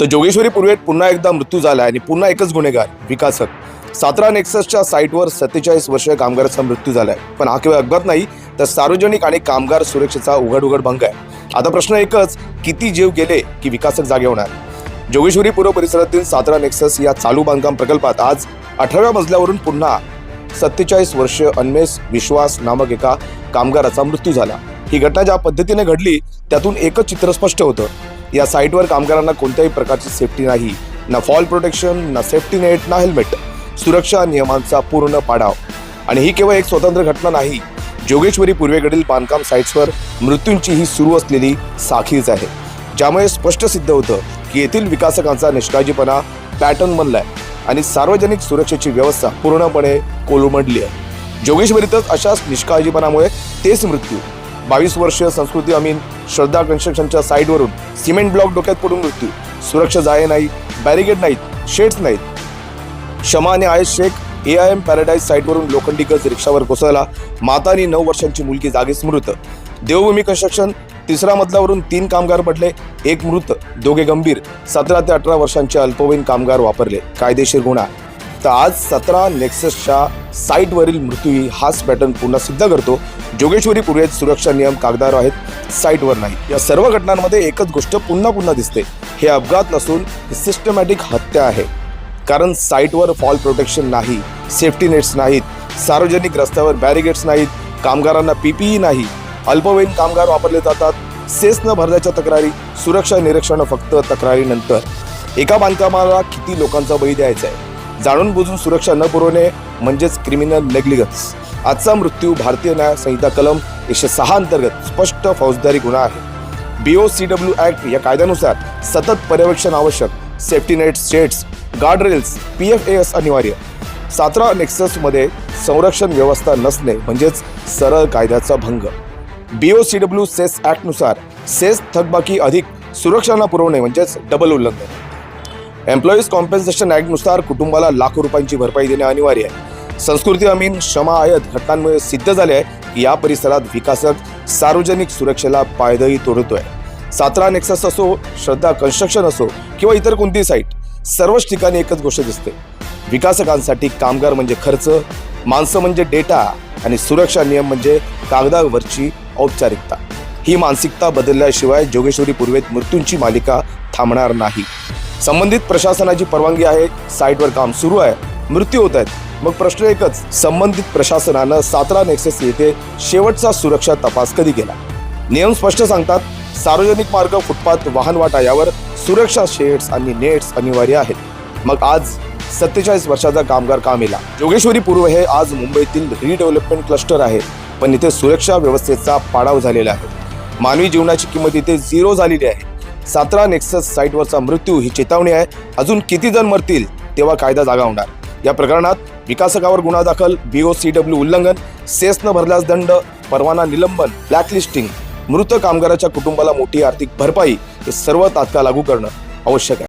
तर जोगेश्वरी पूर्वेत पुन्हा एकदा मृत्यू झाला आणि पुन्हा एकच गुन्हेगार विकासक 17 नेक्ससच्या साईटवर 47 वर्षीय कामगाराचा मृत्यू झालाय। पण हा केवळ अपघात नाही तर सार्वजनिक आणि कामगार सुरक्षेचा उघड भंग आहे। आता प्रश्न एकच, किती जीव गेले की विकासक जागे होणार? जोगेश्वरी पूर्व परिसरातील 17 नेक्सस या चालू बांधकाम प्रकल्पात आज 18व्या मजल्यावरून पुन्हा 47 वर्षीय अन्मेष विश्वास नामक एका कामगाराचा मृत्यू झाला। ही घटना ज्या पद्धतीने घडली त्यातून एकच चित्र स्पष्ट होतं। या साईटवर कामगारांना कोणत्याही प्रकारची सेफ्टी नाही, ना फॉल प्रोटेक्शन, ना सेफ्टी नेट, ना हेल्मेट। सुरक्षा नियमांचा पूर्ण पाडाव। आणि ही केवळ एक स्वतंत्र घटना नाही, जोगेश्वरी पूर्वेकडील बांधकाम साईट्सवर मृत्यूंची ही सुरू असलेली साखळीच आहे, ज्यामुळे स्पष्ट सिद्ध होतं की येथील विकासकांचा निष्काळजीपणा पॅटर्न बनलाय आणि सार्वजनिक सुरक्षेची व्यवस्था पूर्णपणे कोलमडली आहे। जोगेश्वरीतच अशाच निष्काळजीपणामुळे तेच मृत्यू 22 वर्षीय संस्कृती अमीन श्रद्धा कन्स्ट्रक्शनच्या साईटवरून सिमेंट ब्लॉक डोक्यात पडून मृत्यू। सुरक्षा जाळे नाही, बॅरिगेड नाहीत, शेड्स नाहीत। शमा आणि आयश शेख AIM पॅराडाईज साईटवरून लोखंडी गज रिक्षावर कोसळला। माता आणि 9 वर्षांची मुलगी जागीच मृत। देवभूमी कन्स्ट्रक्शन 3ऱ्या मजल्यावरून 3 कामगार पडले, 1 मृत, 2 गंभीर। 17 ते 18 वर्षांचे अल्पवयीन कामगार वापरले, कायदेशीर गुन्हा। तर आज 17 नेक्ससच्या साईटवरील मृत्यू हाच पॅटर्न पुन्हा सिद्ध करतो। जोगेश्वरी पूर्वेत सुरक्षा नियम कागदावर आहेत, साईटवर नाही। या सर्व घटनांमध्ये एकच गोष्ट पुन्हा दिसते, हे अपघात नसून सिस्टमॅटिक हत्या आहे। कारण साईटवर फॉल प्रोटेक्शन नाही, सेफ्टी नेट्स नाहीत, सार्वजनिक रस्त्यावर बॅरिगेड्स नाहीत, कामगारांना PPE नाही, अल्पवयीन कामगार वापरले जातात, सेस न भरल्याच्या तक्रारी, सुरक्षा निरीक्षण फक्त तक्रारीनंतर। एका बांधकामाला किती लोकांचा बळी द्यायचा आहे? जाणून बुजून सुरक्षा न पुरवणे म्हणजेच क्रिमिनल नेग्लिजन्स। आजचा मृत्यू भारतीय न्याय संहिता कलम 106 अंतर्गत स्पष्ट फौजदारी गुन्हा आहे। BOCW ऍक्ट या कायद्यानुसार सतत पर्यवेक्षण आवश्यक, सेफ्टी नेट, शेड्स, गार्डरेल्स, PFAS अनिवार्य। 17 नेक्ससमध्ये संरक्षण व्यवस्था नसणे म्हणजेच सरळ कायद्याचा भंग। BOCW सेस ऍक्टनुसार सेस थकबाकी अधिक सुरक्षा न पुरवणे म्हणजेच डबल उल्लंघन। एम्प्लॉईज कॉम्पेन्सेशन ऍक्टनुसार कुटुंबाला लाखो रुपयांची भरपाई देणे अनिवार्य आहे। संस्कृती अमीन शमा आयत घटनांमुळे सिद्ध झाले आहे की या परिसरात विकासक सार्वजनिक सुरक्षेला पायदळी तोडतोय। 17 नेक्सस असो, श्रद्धा कन्स्ट्रक्शन असो किंवा इतर कोणतीही साईट, सर्वच ठिकाणी एकच गोष्ट दिसते, विकासकांसाठी कामगार म्हणजे खर्च, माणसं म्हणजे डेटा आणि सुरक्षा नियम म्हणजे कागदावरची औपचारिकता। ही मानसिकता बदलल्याशिवाय जोगेश्वरी पूर्वेत मृत्यूंची मालिका थांबणार नाही। संबंधित प्रशासनाची परवानगी आहे, साईटवर काम सुरू आहे, मृत्यू होत आहेत, मग प्रश्न एकच, संबंधित प्रशासनानं 17 नेक्सस येथे शेवटचा सुरक्षा तपास कधी केला? नियम स्पष्ट सांगतात, सार्वजनिक मार्ग, फुटपाथ, वाहन वाटा यावर सुरक्षा शेड्स आणि नेट्स अनिवार्य आहेत। मग आज 47 वर्षाचा कामगार का मेला? जोगेश्वरी पूर्व हे आज मुंबईतील रिडेव्हलपमेंट क्लस्टर आहे, पण इथे सुरक्षा व्यवस्थेचा पाडाव झालेला आहे। मानवी जीवनाची किंमत इथे 0 झालेली आहे। 17 नेक्सस साईटवरचा मृत्यू ही चेतावणी आहे। अजून किती जण मरतील तेव्हा कायदा जागा होणार। या प्रकरणात विकासकावर गुन्हा दाखल, BOCW उल्लंघन, सेस न भरल्यास दंड, परवाना निलंबन, ब्लॅकलिस्टिंग, मृत कामगाराच्या कुटुंबाला मोठी आर्थिक भरपाई हे सर्व तात्काळ लागू करणं आवश्यक आहे।